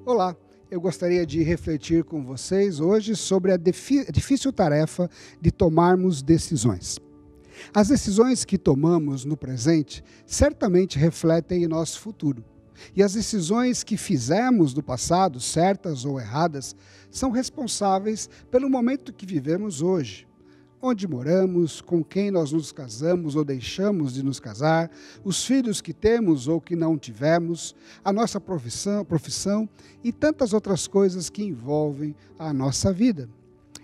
Olá, eu gostaria de refletir com vocês hoje sobre a difícil tarefa de tomarmos decisões. As decisões que tomamos no presente certamente refletem em nosso futuro. E as decisões que fizemos no passado, certas ou erradas, são responsáveis pelo momento que vivemos hoje. Onde moramos, com quem nós nos casamos ou deixamos de nos casar, os filhos que temos ou que não tivemos, a nossa profissão e tantas outras coisas que envolvem a nossa vida.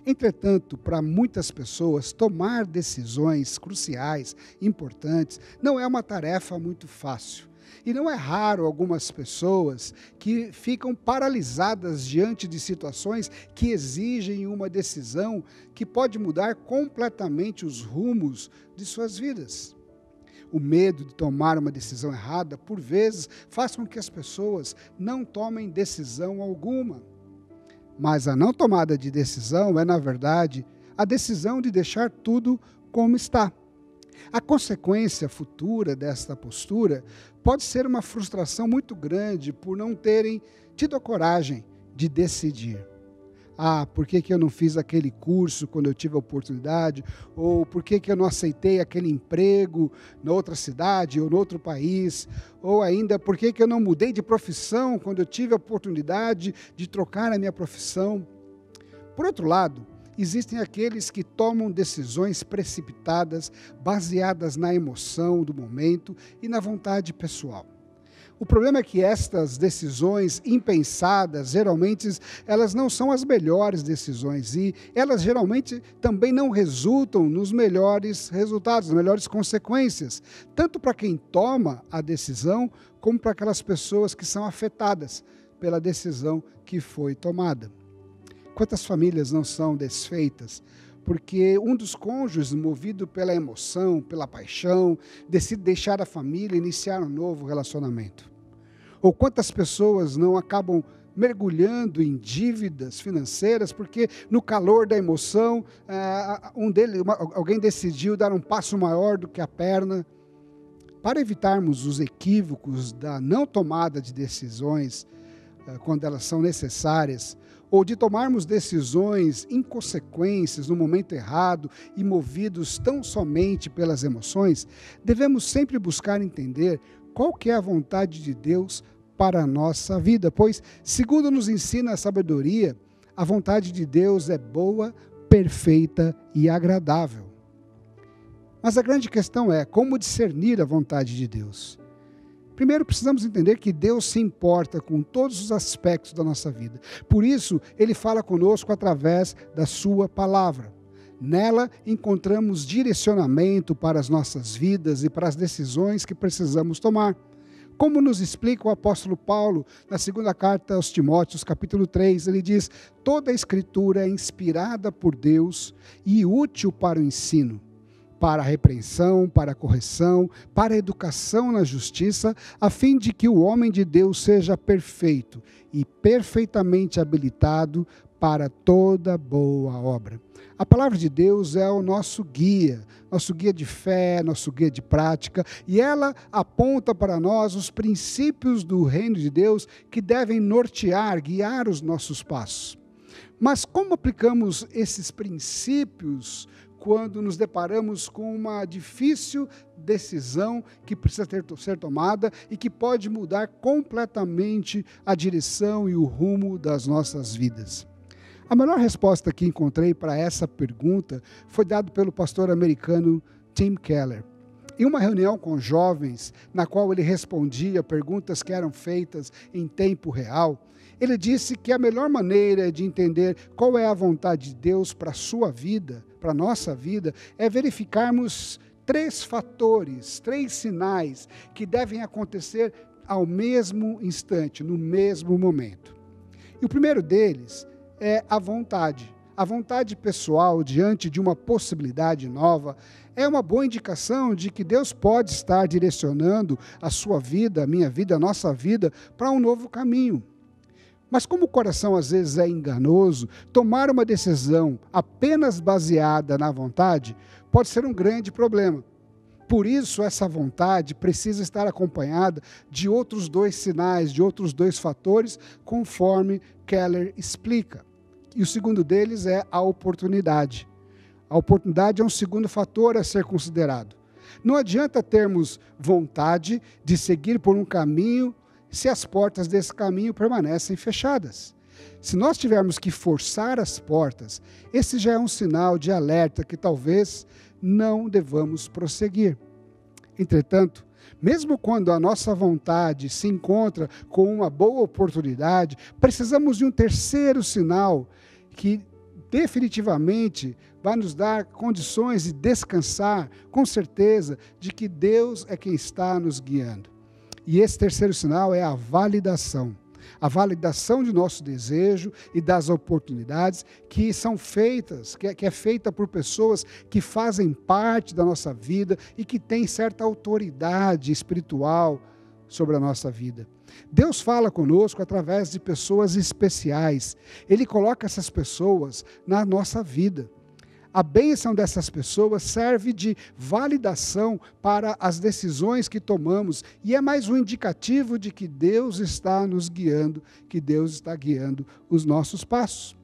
Entretanto, para muitas pessoas, tomar decisões cruciais, importantes, não é uma tarefa muito fácil. E não é raro algumas pessoas que ficam paralisadas diante de situações que exigem uma decisão que pode mudar completamente os rumos de suas vidas. O medo de tomar uma decisão errada, por vezes, faz com que as pessoas não tomem decisão alguma. Mas a não tomada de decisão é, na verdade, a decisão de deixar tudo como está. A consequência futura desta postura pode ser uma frustração muito grande por não terem tido a coragem de decidir. Por que eu não fiz aquele curso quando eu tive a oportunidade? Ou por que eu não aceitei aquele emprego na outra cidade ou no outro país? Ou ainda, por que eu não mudei de profissão quando eu tive a oportunidade de trocar a minha profissão? Por outro lado, existem aqueles que tomam decisões precipitadas, baseadas na emoção do momento e na vontade pessoal. O problema é que estas decisões impensadas, geralmente, elas não são as melhores decisões e elas geralmente também não resultam nos melhores resultados, nas melhores consequências, tanto para quem toma a decisão, como para aquelas pessoas que são afetadas pela decisão que foi tomada. Quantas famílias não são desfeitas porque um dos cônjuges, movido pela emoção, pela paixão, decide deixar a família e iniciar um novo relacionamento? Ou quantas pessoas não acabam mergulhando em dívidas financeiras porque no calor da emoção alguém decidiu dar um passo maior do que a perna? Para evitarmos os equívocos da não tomada de decisões quando elas são necessárias, ou de tomarmos decisões inconsequentes no momento errado e movidos tão somente pelas emoções, devemos sempre buscar entender qual que é a vontade de Deus para a nossa vida, pois, segundo nos ensina a sabedoria, a vontade de Deus é boa, perfeita e agradável. Mas a grande questão é como discernir a vontade de Deus. Primeiro, precisamos entender que Deus se importa com todos os aspectos da nossa vida. Por isso, Ele fala conosco através da sua palavra. Nela, encontramos direcionamento para as nossas vidas e para as decisões que precisamos tomar. Como nos explica o apóstolo Paulo na segunda carta aos Timóteos, capítulo 3, ele diz: toda a escritura é inspirada por Deus e útil para o ensino, para a repreensão, para a correção, para a educação na justiça, a fim de que o homem de Deus seja perfeito e perfeitamente habilitado para toda boa obra. A palavra de Deus é o nosso guia de fé, nosso guia de prática, e ela aponta para nós os princípios do reino de Deus que devem nortear, guiar os nossos passos. Mas como aplicamos esses princípios quando nos deparamos com uma difícil decisão que precisa ser tomada e que pode mudar completamente a direção e o rumo das nossas vidas? A melhor resposta que encontrei para essa pergunta foi dada pelo pastor americano Tim Keller. Em uma reunião com jovens, na qual ele respondia perguntas que eram feitas em tempo real, ele disse que a melhor maneira de entender qual é a vontade de Deus para a sua vida, para a nossa vida, é verificarmos 3 fatores, 3 sinais que devem acontecer ao mesmo instante, no mesmo momento. E o primeiro deles é a vontade. A vontade pessoal diante de uma possibilidade nova é uma boa indicação de que Deus pode estar direcionando a sua vida, a minha vida, a nossa vida para um novo caminho. Mas como o coração às vezes é enganoso, tomar uma decisão apenas baseada na vontade pode ser um grande problema. Por isso, essa vontade precisa estar acompanhada de outros 2 sinais, de outros 2 fatores, conforme Keller explica. E o segundo deles é a oportunidade. A oportunidade é um segundo fator a ser considerado. Não adianta termos vontade de seguir por um caminho se as portas desse caminho permanecem fechadas. Se nós tivermos que forçar as portas, esse já é um sinal de alerta que talvez não devamos prosseguir. Entretanto, mesmo quando a nossa vontade se encontra com uma boa oportunidade, precisamos de um terceiro sinal que definitivamente vai nos dar condições de descansar, com certeza, de que Deus é quem está nos guiando. E esse terceiro sinal é a validação. A validação de nosso desejo e das oportunidades que são feitas, que é feita por pessoas que fazem parte da nossa vida e que têm certa autoridade espiritual sobre a nossa vida. Deus fala conosco através de pessoas especiais. Ele coloca essas pessoas na nossa vida. A bênção dessas pessoas serve de validação para as decisões que tomamos e é mais um indicativo de que Deus está nos guiando, que Deus está guiando os nossos passos.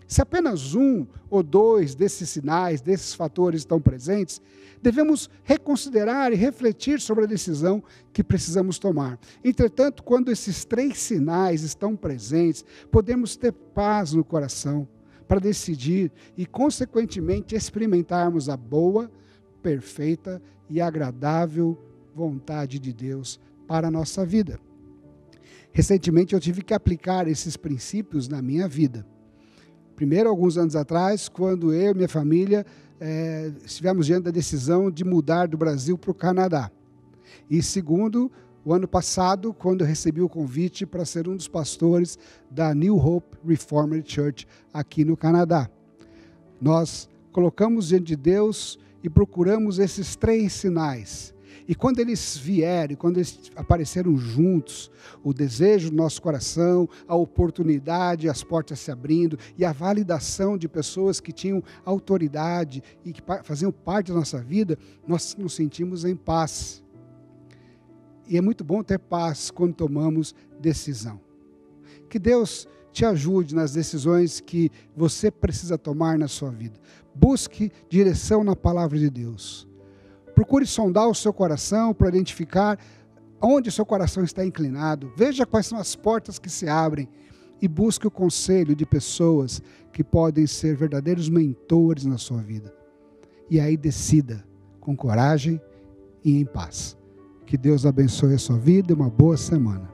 Se apenas 1 ou 2 desses sinais, desses fatores estão presentes, devemos reconsiderar e refletir sobre a decisão que precisamos tomar. Entretanto, quando esses 3 sinais estão presentes, podemos ter paz no coração para decidir e, consequentemente, experimentarmos a boa, perfeita e agradável vontade de Deus para a nossa vida. Recentemente, eu tive que aplicar esses princípios na minha vida. Primeiro, alguns anos atrás, quando eu e minha família estivemos diante da decisão de mudar do Brasil para o Canadá. E segundo, o ano passado, quando eu recebi o convite para ser um dos pastores da New Hope Reformed Church aqui no Canadá. Nós colocamos diante de Deus e procuramos esses 3 sinais. E quando eles vieram, quando eles apareceram juntos, o desejo do nosso coração, a oportunidade, as portas se abrindo e a validação de pessoas que tinham autoridade e que faziam parte da nossa vida, nós nos sentimos em paz. E é muito bom ter paz quando tomamos decisão. Que Deus te ajude nas decisões que você precisa tomar na sua vida. Busque direção na palavra de Deus. Procure sondar o seu coração para identificar onde o seu coração está inclinado. Veja quais são as portas que se abrem e busque o conselho de pessoas que podem ser verdadeiros mentores na sua vida. E aí decida com coragem e em paz. Que Deus abençoe a sua vida e uma boa semana.